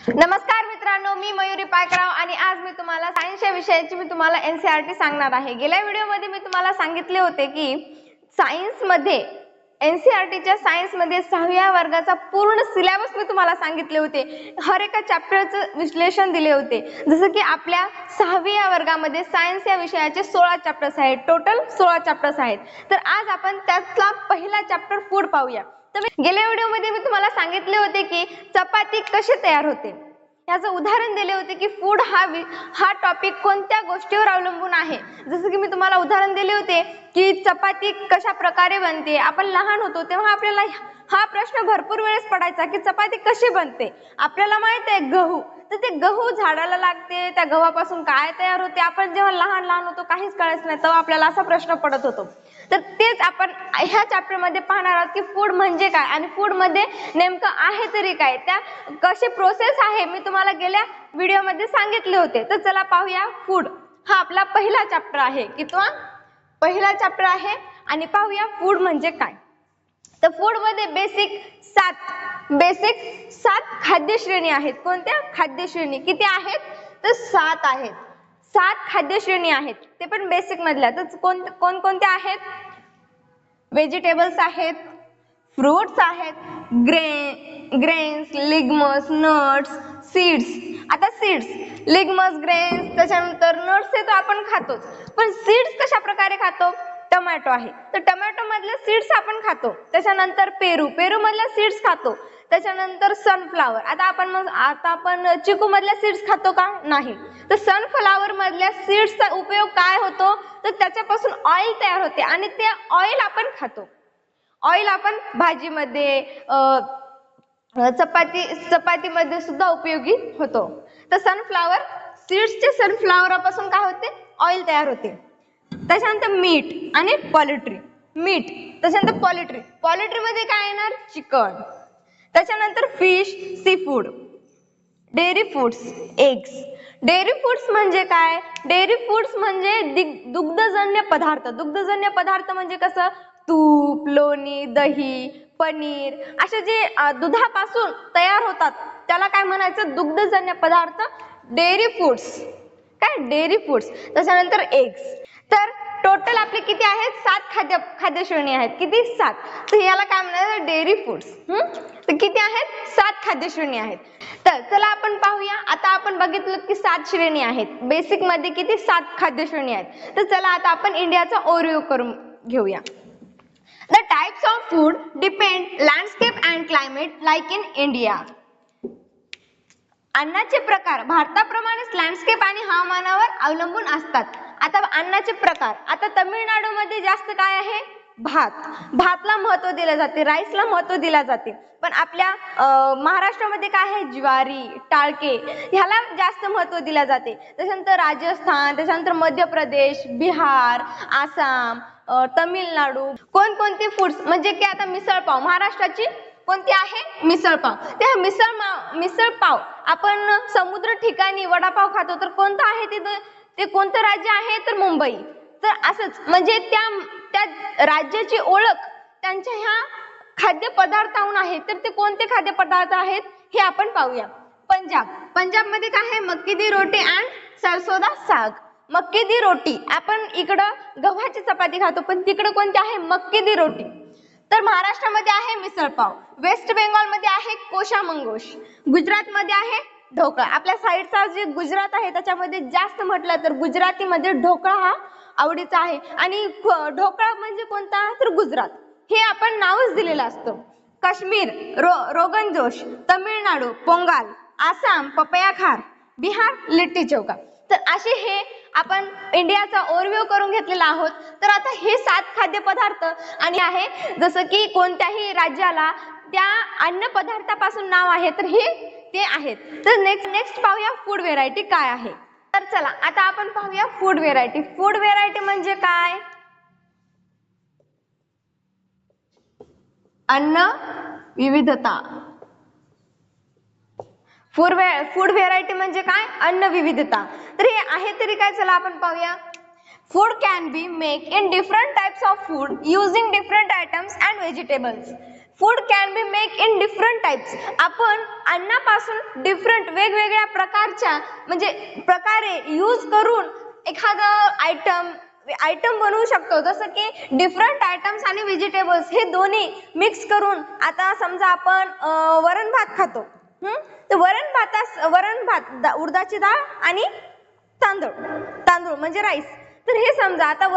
नमस्कार मित्रांनो, मी मयुरी पायकराव आणि आज मी तुम्हाला सायन्स या विषयाची एनसीईआरटी सांगणार आहे। गेल्या व्हिडिओमध्ये मी तुम्हाला सांगितले होते की सायन्स मध्ये एनसीईआरटीच्या सायन्स मध्ये 6व्या वर्गाचा पूर्ण सिलेबस मी तुम्हाला सांगितले होते। हर एका चॅप्टरचं विश्लेषण दिले होते। जसं की आपल्या 6व्या वर्गामध्ये सायन्स या विषयाचे 16 चॅप्टर्स आहेत, टोटल 16 चॅप्टर्स आहेत। तर आज आपण त्यातला पहिला चॅप्टर फूड पाहूया। तर गेल्या व्हिडिओमध्ये मी तुम्हाला सांगितले होते की चपाती कशी तयार होते, याचं उदाहरण दिले होते की फूड हा टॉपिक कोणत्या गोष्टीवर अवलंबून आहे। जसं की मी तुम्हाला उदाहरण दिले होते की चपाती कशा प्रकारे बनते। आपण लहान होतो तेव्हा आपल्याला हा प्रश्न भरपूर वेळेस पडायचा की चपाती कशी बनते। आपल्याला माहित आहे गहू, तर ते गहू झाडाला लागते, त्या गव्हापासून काय तयार होते। आपण जेव्हा लहान होतो काहीच कळायचं नाही, तेव्हा आपल्याला असा प्रश्न पडत होतो। तर तेच आपण ह्या चॅप्टर मध्ये पाहणार आहोत की फूड म्हणजे काय आणि फूड मध्ये नेमकं आहे तरी काय, त्या कशी प्रोसेस आहे मी तुम्हाला गेल्या व्हिडिओ मध्ये सांगितले होते। तर चला पाहूया, फूड हा आपला पहिला चॅप्टर आहे की तो पहिला चॅप्टर आहे आणि पाहूया फूड म्हणजे काय। तर फूड मध्ये बेसिक सात खाद्य श्रेणी आहेत। कोणत्या खाद्य श्रेणी किती आहेत, तर 7 आहेत। 7 खाद्य श्रेणी आहेत, ते पण बेसिक मधल्या। तर कोणत्या आहेत, व्हेजिटेबल्स आहेत, फ्रुट्स आहेत, ग्रेन्स, लिग्मस, नट्स, सीड्स। आता सीड्स, लिग्मस, ग्रेन्स, त्याच्यानंतर नट्स हे तर आपण खातोच, पण सीड्स कशा प्रकारे खातो। टोमॅटो आहे, तर टोमॅटो मधले सीड्स आपण खातो। त्याच्यानंतर पेरू मधले सीड्स खातो। त्याच्यानंतर सनफ्लावर, आता आपण चिकू मधले सीड्स खातो का, नाही। तर सनफ्लावर मधल्या सीड्सचा उपयोग काय होतो, तर त्याच्यापासून ऑइल तयार होते आणि ते ऑइल आपण खातो। ऑइल आपण भाजीमध्ये, चपातीमध्ये सुद्धा उपयोगी होतो। तर सनफ्लावर सीड्सचे सनफ्लावरपासून काय होते, ऑइल तयार होते। त्याच्यानंतर मीट आणि पोल्ट्री, त्याच्यानंतर पोल्ट्री मध्ये काय येणार, चिकन। त्याच्यानंतर fish, seafood, dairy foods, eggs. Dairy foods म्हणजे काय, डेअरी फूड्स म्हणजे दुग्धजन्य पदार्थ म्हणजे कसं, तूप, लोणी, दही, पनीर, असे जे दुधापासून तयार होतात त्याला काय म्हणायचं, दुग्धजन्य पदार्थ, डेअरी फूड्स। काय, डेअरी फूड्स। त्याच्यानंतर एग्स। तर टोटल आपले किती आहेत, 7 खाद्य श्रेणी आहेत। किती, 7। तर याला काय म्हणायचं, डेअरी फूड्स। तर किती आहेत, 7 खाद्य श्रेणी आहेत। तर चला आपण पाहूया, आता आपण बघितलं की 7 श्रेणी आहेत बेसिक मध्ये, किती 7 खाद्य श्रेणी आहेत। तर चला आता आपण इंडियाचा ओव्हरव्ह्यू करून घेऊया। The types of food depend landscape and climate like in India. अन्नाचे प्रकार भारताप्रमाणेच लँडस्केप आणि हवामानावर अवलंबून असतात। आता अन्नाचे प्रकार, आता तामिळनाडू मध्ये जास्त काय आहे, भातला महत्त्व दिले जाते, राईसला महत्त्व दिले जाते। पण आपल्या महाराष्ट्रामध्ये काय आहे, ज्वारी, टाळके ह्याला जास्त महत्त्व दिले जाते। त्याच्यानंतर राजस्थान, त्याच्यानंतर मध्य प्रदेश, बिहार, आसाम, तामिळनाडू। कोणकोणते फूड्स म्हणजे की आता मिसळपाव, महाराष्ट्राची कोणती आहे, मिसळपाव। त्या मिसळपाव आपण समुद्र ठिकाणी वडापाव खातो, तर कोणतं आहे ते कोणतं राज्य आहे, तर मुंबई। तर असंच म्हणजे त्या राज्याची ओळख त्यांच्या ह्या खाद्य पदार्थाहून आहे। तर ते कोणते खाद्य पदार्थ आहेत हे आपण पाहूया। पंजाब मध्ये काय आहे, मक्की दी रोटी अँड सरसों दा साग। मक्की दी रोटी, आपण इकडं गव्हाची चपाती खातो, पण तिकडे कोणती आहे, मक्की दी रोटी। तर महाराष्ट्रामध्ये आहे मिसळपाव, वेस्ट बेंगॉल मध्ये आहे कोशामंगोश, गुजरात मध्ये आहे ढोकळा। आपल्या साईडचा जे गुजरात आहे त्याच्यामध्ये जास्त म्हटलं तर गुजराती मध्ये ढोकळा हा आवडीचा आहे। आणि ढोकळा म्हणजे कोणता, तर गुजरात, हे आपण नावच दिलेलं असतं। काश्मीर रोगन जोश, तमिळनाडू पोंगल, आसाम पपया खार, बिहार लिट्टी चोखा। तर असे हे आपण इंडियाचा ओव्हरव्ह्यू करून घेतलेला आहोत। तर आता हे 7 खाद्य पदार्थ आणि आहे, जसं की कोणत्याही राज्याला त्या अन्न पदार्थापासून नाव आहे, तर हे ते आहेत। तर नेक्स्ट पाहूया फूड व्हेरायटी काय आहे। तर चला आता आपण पाहूया फूड व्हेरायटी म्हणजे काय, अन्न विविधता। फूड व्हेरायटी म्हणजे काय, अन्न विविधता। तर हे आहे तरी काय, चला आपण पाहूया। Food can be make in different types of food using different items and vegetables. Food can be make in different types. आपण अन्नापासून डिफरंट वेगवेगळ्या प्रकारच्या म्हणजे प्रकारे यूज करून एखादं आयटम बनवू शकतो. जसं की डिफरंट आयटम्स आणि व्हेजिटेबल्स हे दोन्ही मिक्स करून, आता समजा आपण वरण भात खातो, तर वरण भात उडदाची डाळ आणि तांदूळ म्हणजे राईस. तर हे समजा आता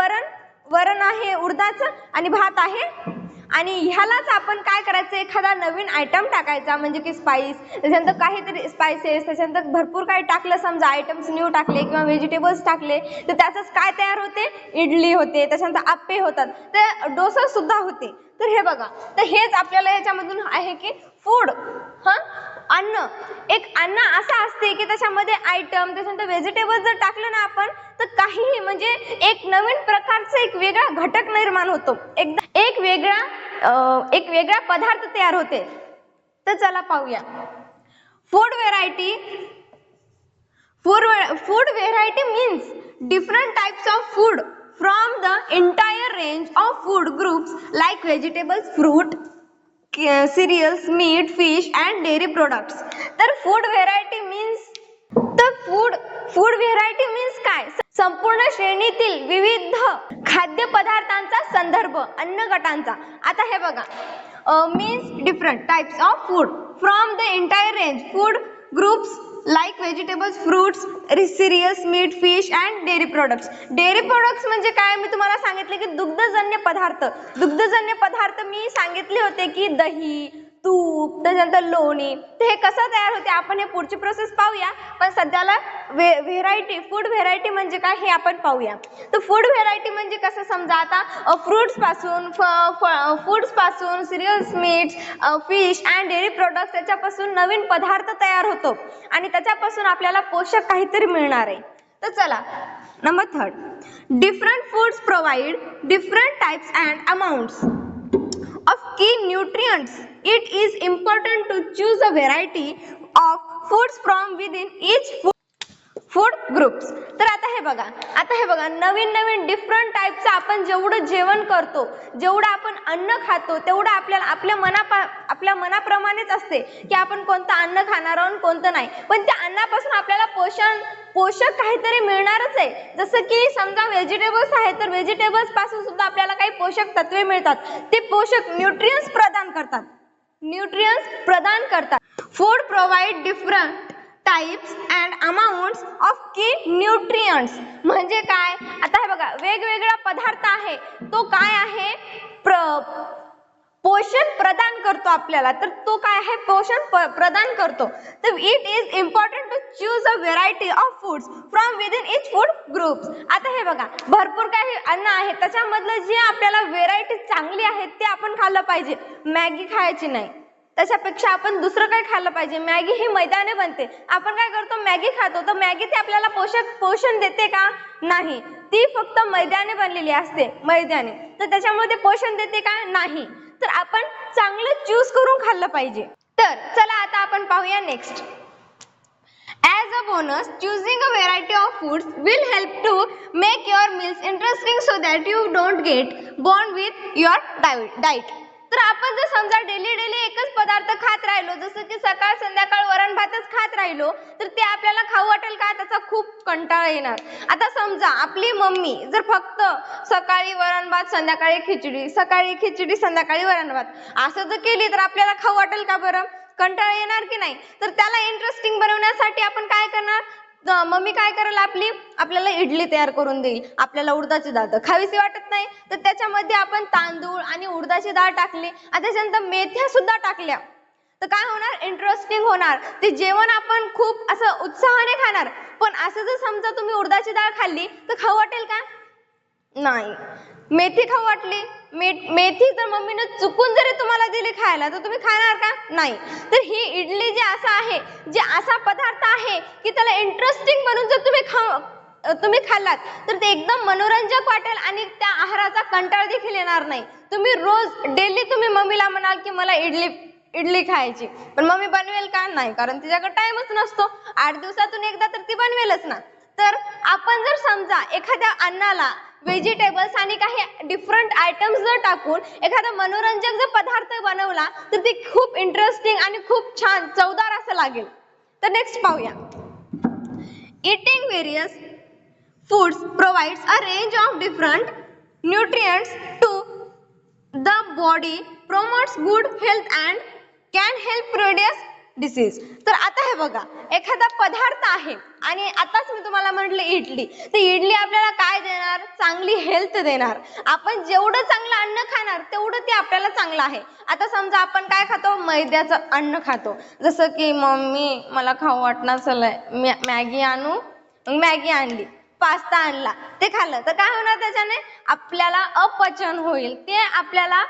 वरण आहे उडदाचं आणि भात आहे, आणि ह्यालाच आपण काय करायचं, एखादा नवीन आयटम टाकायचा म्हणजे की स्पाइस, त्याच्यानंतर काहीतरी स्पाइसेस, त्याच्यानंतर भरपूर काही टाकलं, समजा आयटम्स न्यू टाकले किंवा व्हेजिटेबल्स टाकले, तर त्याचंच काय तयार होते, इडली होते, त्याच्यानंतर आप्पे होतात, तर डोसा सुद्धा होते. तर हे बघा, तर हेच आपल्याला याच्यामधून आहे की फूड अन्न असा असते की त्याच्यामध्ये आयटम, त्याच्यानंतर व्हेजिटेबल जर टाकलं ना आपण, तर काहीही म्हणजे एक नवीन प्रकारचा एक वेगळा घटक निर्माण होतो, एक वेगळा पदार्थ तयार होते. तर चला पाहूया. Food variety means different types of food from the entire range of food groups like vegetables, fruit, cereals, meat, fish and dairy products. तर फूड व्हेरायटी मीन्स काय, संपूर्ण श्रेणीतील विविध खाद्य पदार्थांचा संदर्भ, अन्न गटांचा. आता हे बघा, means different types of food from the entire range food groups like vegetables, fruits, cereals, meat, fish and dairy products. Dairy products म्हणजे काय, मी तुम्हाला सांगितले की दुग्धजन्य पदार्थ मी सांगितले होते की दही, तूप, त्याच्यानंतर लोणी. तर हे कसं तयार होते आपण हे पुढची प्रोसेस पाहूया, पण सध्याला फूड व्हेरायटी म्हणजे काय हे आपण पाहूया. तर फूड व्हेरायटी म्हणजे कसं, समजा आता फ्रुट्स पासून serials, meats, fish and dairy products, त्याच्यापासून नवीन पदार्थ तयार होतो आणि त्याच्यापासून आपल्याला पोषक काहीतरी मिळणार आहे. तर चला, number 3, different foods provide different types and amounts of key nutrients. It is important to choose a variety of foods from within each food groups. तर आता हे बघा नवीन डिफरंट टाइपचं आपण जेवढं जेवण करतो, जेवढं आपण अन्न खातो, तेवढं आपल्याला आपल्या मनाप्रमाणेच असते की आपण कोणतं अन्न खाणार आहोत, कोणतं नाही. पण त्या अन्नापासून आपल्याला पोषक काहीतरी मिळणारच आहे. जसं की समजा व्हेजिटेबल्स आहे, तर व्हेजिटेबल्स पासून सुद्धा आपल्याला काही पोषक तत्वे मिळतात. ते पोषक न्यूट्रियन्स प्रदान करतात. Food provide different types and amounts of की न्यूट्रियंट्स म्हणजे काय, आता हे बघा वेगवेगळा पदार्थ आहे, तो काय आहे, पोषण प्रदान करतो आपल्याला. तर तो काय आहे, पोषण प्रदान करतो. तर it is important to choose a variety of foods from within each food groups. आता हे बघा भरपूर काही अन्न आहे, त्याच्यामधलं जे आपल्याला व्हेरायटी चांगली आहे ते आपण खाल्लं पाहिजे. मॅगी खायची नाही, त्याच्यापेक्षा आपण दुसरं काय खाल्लं पाहिजे. मॅगी ही मैद्याने बनते, आपण काय करतो, मॅगी खातो, तर मॅगी ती आपल्याला पोषण देते का, नाही, ती फक्त मैद्याने बनलेली असते, तर त्याच्यामध्ये पोषण देते का, नाही. तर आपण चांगलं चूज करून खाल्लं पाहिजे. तर चला आता आपण पाहूया next. As a bonus, choosing a variety of foods will help to make your meals interesting so that you don't get bored with your diet. तर आपण जर समजा डेली एकच पदार्थ खात राहिलो, जसं की सकाळ संध्याकाळ वरण भातच खात राहिलो, तर ते आपल्याला खाऊ वाटेल का, त्याचा खूप कंटाळा येणार. आता समजा आपली मम्मी जर फक्त सकाळी वरण भात, संध्याकाळी खिचडी, सकाळी खिचडी, संध्याकाळी वरण भात असं जर केली, तर आपल्याला खाऊ वाटेल का बरं, कंटाळा येणार की नाही. तर त्याला इंटरेस्टिंग बनवण्यासाठी आपण काय करणार, मम्मी काय करेल, आपल्याला इडली तयार करून देईल. आपल्याला उडदाची डाळ तर खावीशी वाटत नाही, तर त्याच्यामध्ये आपण तांदूळ आणि उडदाची डाळ टाकली आणि त्याच्यानंतर मेथ्या सुद्धा टाकल्या, तर काय होणार, इंटरेस्टिंग होणार. ते जेवण आपण खूप असं उत्साहाने खाणार. पण असं जर समजा तुम्ही उडदाची डाळ खाल्ली तर खाऊ वाटेल का, नाही. मेथी खाऊ वाटली, मेथी जर मम्मीनं चुकून जरी तुम्हाला दिली खायला, तर तुम्ही खाणार का, नाही. तर ही इडली जे असं आहे, जे असा पदार्थ आहे की त्याला इंटरेस्टिंग बनवून जर तुम्ही खाल्लात, तर ते एकदम मनोरंजक वाटेल आणि त्या आहाराचा कंटाळा देखील येणार नाही. तुम्ही रोज डेली तुम्ही मम्मीला म्हणाल की मला इडली खायची, पण मम्मी बनवेल का, नाही, कारण तिच्याकडे टाइमच नसतो. 8 दिवसातून एकदा तर ती बनवेलच ना. तर आपण जर समजा एखाद्या अन्नाला व्हेजिटेबल्स आणि काही डिफरंट आयटम्स जर टाकून एखादा मनोरंजक जर पदार्थ बनवला तर ते खूप इंटरेस्टिंग आणि खूप छान चवदार असं लागेल. तर नेक्स्ट पाहूया. Eating various foods provides a range of different nutrients to the body, promotes good health and can help reduce disease. तर आता हे बघा, एखादा पदार्थ आहे आणि आताच मी तुम्हाला म्हटलं इडली, तर इडली आपल्याला काय देणार? चांगली हेल्थ देणार. आपण जेवढं चांगलं अन्न खाणार तेवढं ते आपल्याला चांगलं आहे. आता समजा आपण काय खातो? मैद्याचं अन्न खातो. जसं की मम्मी मला खाऊ वाटणार, चला मॅगी आणू, मॅगी आणली, पास्ता आणला, ते खाल्लं तर काय होणार? त्याच्याने आपल्याला अपचन होईल. ते आपल्याला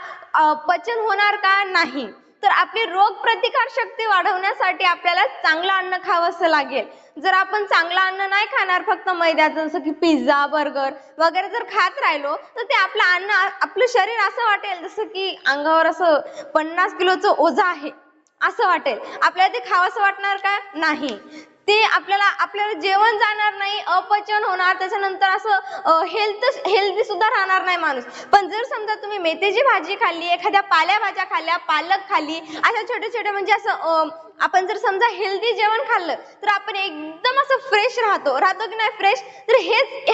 पचन होणार का? नाही. तर आपली रोग प्रतिकार शक्ती वाढवण्यासाठी आपल्याला चांगलं अन्न खावंसं लागेल. जर आपण चांगलं अन्न नाही खाणार, फक्त मैद्याचं जसं की पिझ्झा, बर्गर वगैरे जर खात राहिलो तर ते आपलं अन्न, आपलं शरीर असं वाटेल जसं की अंगावर असं 50 किलोचं ओझं आहे असं वाटेल. आपल्याला ते खावंसं वाटणार का? नाही. ते आपल्याला जेवण जाणार नाही, अपचन होणार, त्याच्यानंतर असं हेल्दी सुद्धा राहणार नाही माणूस. पण जर समजा तुम्ही मेथीची भाजी खाल्ली, एखाद्या पालेभाज्या खाल्ल्या, पालक खाल्ली, अशा छोटे छोटे म्हणजे असं आपण जर समजा हेल्दी जेवण खाल्लं तर आपण एकदम असं फ्रेश राहतो की नाही फ्रेश. तर हेच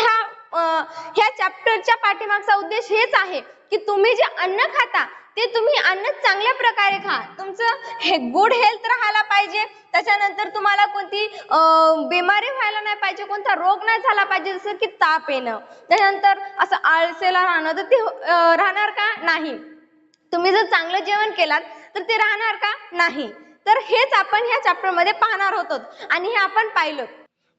ह्या चॅप्टरच्या पाठीमागचा उद्देश हेच आहे की तुम्ही जे अन्न खाता ते तुम्ही अन्न चांगल्या प्रकारे खा. तुमचं हे गुड हेल्थ राहायला पाहिजे. त्याच्यानंतर तुम्हाला कोणती बिमारी व्हायला नाही पाहिजे, कोणता रोग नाही झाला पाहिजे, जसं की ताप येणं, त्याच्यानंतर असं आळसेला राहणं, तर ते राहणार का? नाही. तुम्ही जर चांगलं जेवण केलात तर ते राहणार का? नाही. तर हेच आपण ह्या चॅप्टर मध्ये पाहणार होतो आणि हे आपण पाहिलं.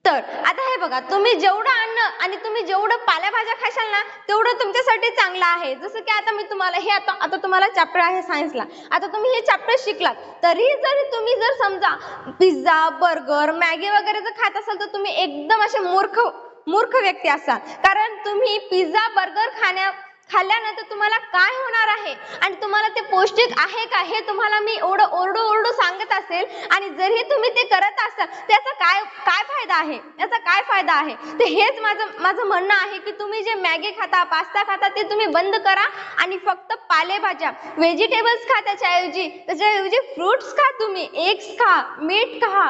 तर आता हे बघा, तुम्ही जेवढं अन्न आणि तुम्ही जेवढं पालेभाज्या खाशाल ना तेवढं तुमच्यासाठी चांगलं आहे. जसं की आता मी तुम्हाला हे आता तुम्हाला चॅप्टर आहे सायन्सला, आता तुम्ही हे चॅप्टर शिकलात तरी जरी तुम्ही जर समजा पिझ्झा, बर्गर, मॅगी वगैरे जर खात असाल तर तुम्ही एकदम असे मूर्ख व्यक्ती असाल. कारण तुम्ही पिझ्झा, बर्गर खाल्ल्यानंतर तुम्हाला काय होणार आहे आणि तुम्हाला ते पौष्टिक आहे का हे तुम्हाला मी एवढं ओरडू सांगत असेल आणि जरी तुम्ही ते करत असाल त्याचा काय फायदा आहे? याचा काय फायदा आहे? तर हेच माझं म्हणणं आहे की तुम्ही जे मॅगी खाता, पास्ता खाता ते तुम्ही बंद करा आणि फक्त पालेभाज्या, व्हेजिटेबल्स खा. त्याच्याऐवजी फ्रुट्स खा, तुम्ही एग्स खा, मीठ खा,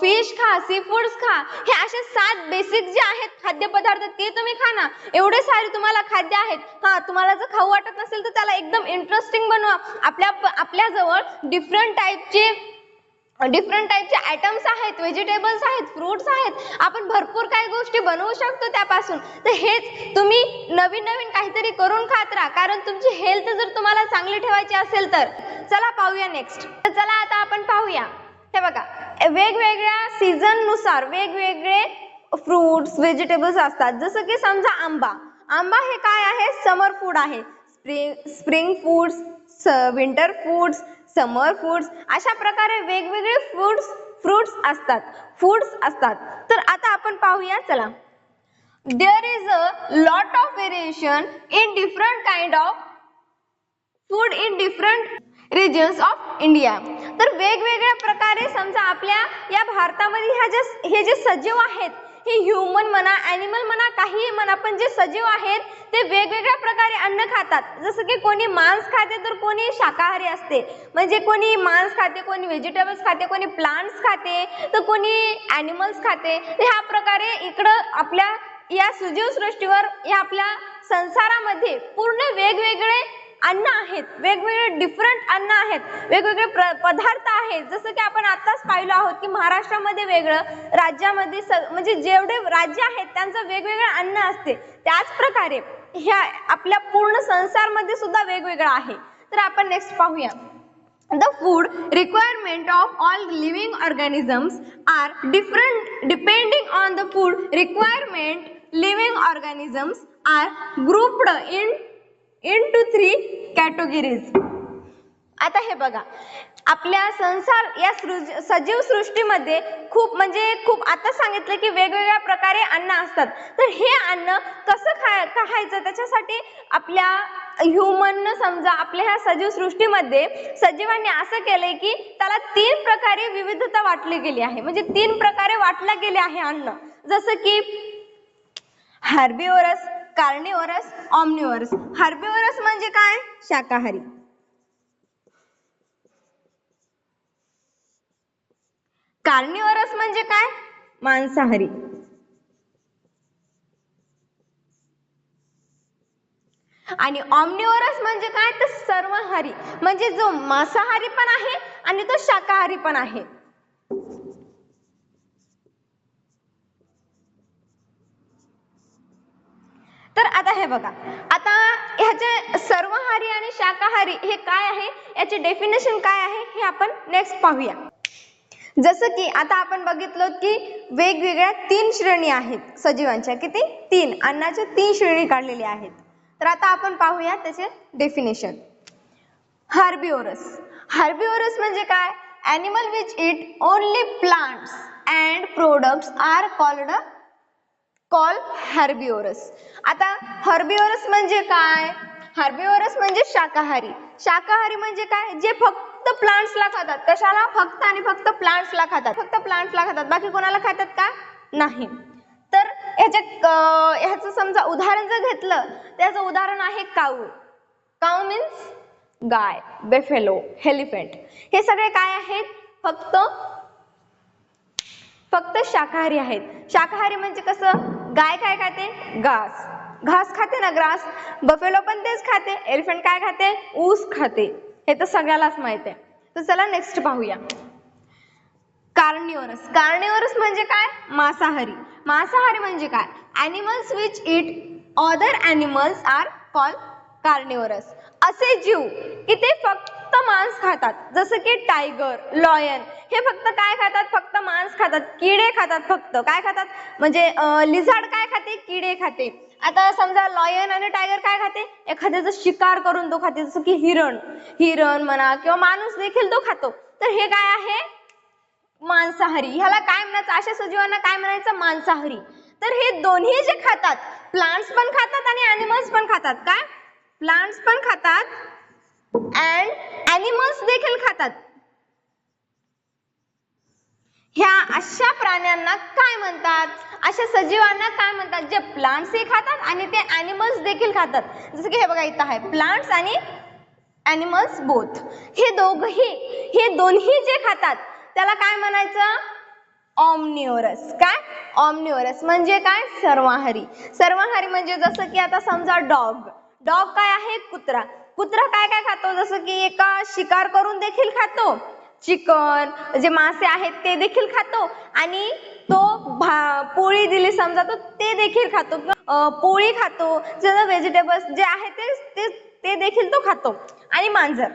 फिश खा, सी फूड्स खा. हे असे 7 बेसिक जे आहेत खाद्यपदार्थ ते तुम्ही खा ना. एवढे सारे तुम्हाला खाद्य आहेत. तुम्हाला जर खाऊ वाटत नसेल तर त्याला एकदम इंटरेस्टिंग बनवा. आपल्या जवळ डिफरंट टाईपचे आयटम्स आहेत, व्हेजिटेबल्स आहेत, फ्रुट्स आहेत. आपण भरपूर काही गोष्टी बनवू शकतो त्यापासून. तर हेच तुम्ही नवीन काहीतरी करून खात राहा, कारण तुमची हेल्थ जर तुम्हाला चांगली ठेवायची असेल तर. चला पाहूया नेक्स्ट. तर चला आता आपण पाहूया. हे बघा, वेगवेगळ्या सीझन नुसार वेगवेगळे फ्रुट्स, व्हेजिटेबल्स असतात. जसं की समजा आंबा हे काय आहे? समर फूड आहे. स्प्रिंग फूड्स, विंटर फूड्स, समर फूड्स, अशा प्रकारे वेगवेगळे फ्रुट्स असतात. तर आता आपण पाहूया. चला, there is a lot of variation in different kind of food in different regions of India. तर वेगवेगळ्या प्रकारे समजा आपल्या या भारतामध्ये हे जे सजीव आहेत, हे ह्युमन म्हणा, ॲनिमल म्हणा, काहीही म्हणा, पण जे सजीव आहेत ते वेगवेगळ्या प्रकारे अन्न खातात. जसं की कोणी मांस खाते तर कोणी शाकाहारी असते. म्हणजे कोणी मांस खाते, कोणी व्हेजिटेबल्स खाते, कोणी प्लांट्स खाते, तर कोणी ॲनिमल्स खाते. ह्या प्रकारे इकडं आपल्या या सजीव सृष्टीवर, या आपल्या संसारामध्ये पूर्ण वेगवेगळे अन्न आहेत, वेगवेगळे डिफरंट अन्न आहेत, वेगवेगळे पदार्थ आहेत. जसं की आपण आताच पाहिलो आहोत की महाराष्ट्रामध्ये वेगळं, राज्यामध्ये म्हणजे जेवढे राज्य आहेत त्यांचं वेगवेगळं अन्न असते. त्याच प्रकारे ह्या आपल्या पूर्ण संसारमध्ये सुद्धा वेगवेगळं आहे. तर आपण नेक्स्ट पाहूया. The food requirement of all living organisms are different depending on the food requirement. Living organisms are grouped into 3 categories. आता हे बघा, आपल्या संसार या सजीव सृष्टीमध्ये खूप आता सांगितलं की वेगवेगळ्या प्रकारे अन्न असतात. तर हे अन्न कसं खायचं त्याच्यासाठी आपल्या ह्युमन समजा आपल्या ह्या सजीव सृष्टीमध्ये सजीवांनी असं केलंय की त्याला 3 प्रकारे विविधता वाटली गेली आहे. म्हणजे 3 प्रकारे वाटलं गेले आहे अन्न. जसं की हार्बिवोरस, कार्निवरस, ऑमनिवरस. हर्बिवरस म्हणजे काय? शाकाहारी. कार्निवरस म्हणजे काय? मांसाहारी. आणि ऑमनिवरस म्हणजे काय? तर सर्वहारी, म्हणजे जो मांसाहारी पण आहे आणि तो शाकाहारी पण आहे. तर आता हे बघा, आता ह्याचे सर्वहारी आणि शाकाहारी हे काय आहे, याचे डेफिनेशन काय आहे हे आपण नेक्स्ट पाहूया. जसं की आता आपण बघितलं की वेगवेगळ्या 3 श्रेणी आहेत सजीवांच्या. किती? 3. अन्नाच्या 3 श्रेणी काढलेल्या आहेत. तर आता आपण पाहूया त्याचे डेफिनेशन. हर्बिवरस. हर्बिवरस म्हणजे काय? Animal which eat only plants and products are called herbivores. आता हर्बिवरस म्हणजे काय? हर्बिवरस म्हणजे शाकाहारी. शाकाहारी म्हणजे काय? जे फक्त प्लांट्सला खातात. कशाला? फक्त आणि फक्त प्लांट्सला खातात. फक्त प्लांट्सला खातात, बाकी कोणाला खातात का? नाही. तर ह्याचं समजा उदाहरण जर घेतलं, त्याचं उदाहरण आहे काऊ. काऊ मीन्स गाय, बेफेलो, एलिफंट. हे सगळे काय आहेत? फक्त शाकाहारी आहेत. शाकाहारी म्हणजे कसं? गाय काय खाते? घास. घास खाते ना, ग्रास. बफेलो पण तेच खाते. एलिफंट काय खाते? ऊस खाते. हे तर सगळ्यालाच माहित आहे. तर चला नेक्स्ट पाहूया. कार्निवरस. कार्निवरस म्हणजे काय? मांसाहारी. मांसाहारी म्हणजे काय? Animals which eat other animals are called carnivorous. असे जीव की ते फक्त मांस खातात. जसं की टायगर, लॉयन, हे फक्त काय खातात? फक्त मांस खातात. किडे खातात फक्त. काय खातात? म्हणजे लिझार्ड काय खाते? किडे खाते. आता समजा लॉयन आणि टायगर काय खाते? एखाद्याचा शिकार करून तो खाते. जसं की हिरण म्हणा किंवा माणूस देखील तो खातो. तर हे काय आहे? मांसाहारी. ह्याला काय म्हणायचं? अशा सजीवांना काय म्हणायचं? मांसाहारी. तर हे दोन्ही जे खातात, प्लांट्स पण खातात आणि ॲनिमल्स पण खातात. काय? प्लांट्स पण खातात अँड ॲनिमल्स देखील खातात. ह्या अशा प्राण्यांना काय म्हणतात? अशा सजीवांना काय म्हणतात? जे प्लांट्सही खातात आणि ते ॲनिमल्स देखील खातात. जसं की हे बघा इथं आहे, प्लांट्स आणि ॲनिमल्स बोथ. हे दोन्ही जे खातात त्याला काय म्हणायचं? ऑमनिवरस. काय? ऑमनिवरस म्हणजे काय? सर्वाहारी. सर्वाहारी म्हणजे जसं की आता समजा डॉग काय आहे? कुत्रा. कुत्रा काय काय खातो? जसं की एका शिकार करून देखील खातो, चिकन, जे मासे आहेत ते देखील खातो, आणि तो पोळी दिली समजा तर ते देखील खातो, पोळी खातो. जे व्हेजिटेबल्स जे आहेत ते देखील तो खातो. आणि मांजर,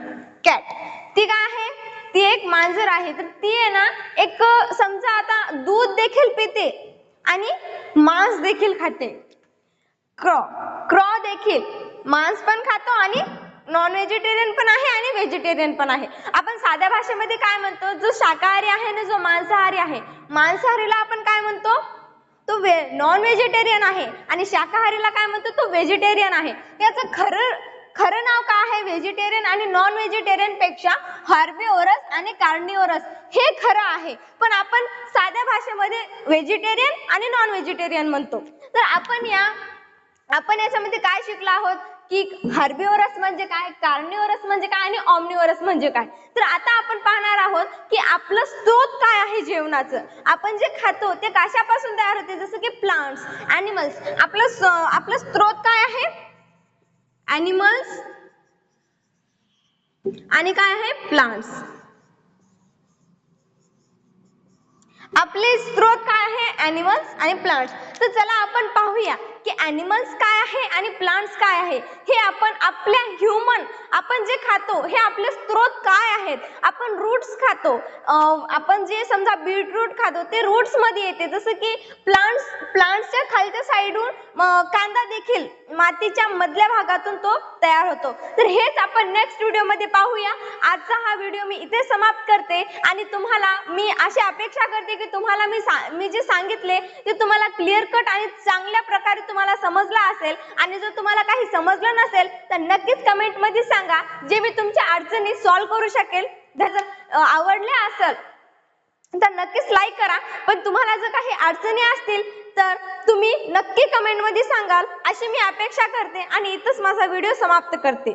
कॅट, ती काय आहे? ती एक मांजर आहे. तर ती आहे ना, एक समजा आता दूध देखील पिते आणि मांस देखील खाते. क्रॉ देखील मांस पण खातो आणि नॉन व्हेजिटेरियन पण आहे आणि व्हेजिटेरियन पण आहे. आपण साध्या भाषेमध्ये काय म्हणतो? जो शाकाहारी आहे ना, जो मांसाहारी आहे, मांसाहारीला आपण काय म्हणतो? तो नॉन व्हेजिटेरियन आहे. आणि शाकाहारीला काय म्हणतो? तो व्हेजिटेरियन आहे. याचं खरं नाव काय आहे? व्हेजिटेरियन आणि नॉन व्हेजिटेरियन पेक्षा हर्बिवरस आणि कार्निवरस हे खरं आहे. पण आपण साध्या भाषेमध्ये व्हेजिटेरियन आणि नॉन व्हेजिटेरियन म्हणतो. तर आपण याच्यामध्ये काय शिकलो आहोत की हर्बिवरस म्हणजे काय, कार्निवरस म्हणजे काय आणि ऑमनिवरस म्हणजे काय. तर आता आपण पाहणार आहोत की आपलं स्रोत काय आहे जेवणाचं. आपण जे खातो ते कशापासून तयार होते? जसं की प्लांट्स, ॲनिमल्स. आपलं स्रोत काय आहे? ॲनिमल्स आणि काय आहे? प्लांट्स. आपले स्रोत काय आहे? ॲनिमल्स आणि प्लांट्स. तर चला आपण पाहूया की ॲनिमल्स काय आहे आणि प्लांट्स काय आहे. हे आपण आपल्या आपण जे खातो हे आपले स्रोत काय आहेत. आपण रूट्स खातो, आपण जे समजा बीटरूट खातो ते रूट्स मध्ये येते. जसं की प्लांट्सच्या खालच्या साईडून कांदा देखील मातीच्या मधल्या भागातून तो तयार होतो. तर हेच आपण नेक्स्ट व्हिडिओ मध्ये पाहूया. आजचा हा व्हिडिओ मी इथे समाप्त करते आणि तुम्हाला मी अशी अपेक्षा करते की तुम्हाला मी जे सांगितले ते तुम्हाला क्लिअर कट आणि चांगल्या प्रकारे तुम्हाला समजलं असेल. आणि जर तुम्हाला काही समजलं नसेल तर नक्कीच कमेंट मध्ये सांगा, जे मी तुमच्या अडचणी सॉल्व्ह करू शकेल. जर आवडले असेल तर नक्कीच लाईक करा. पण तुम्हाला जर काही अडचणी असतील तर तुम्ही नक्की कमेंट मध्ये सांगाल अशी मी अपेक्षा करते आणि इथंच माझा व्हिडिओ समाप्त करते.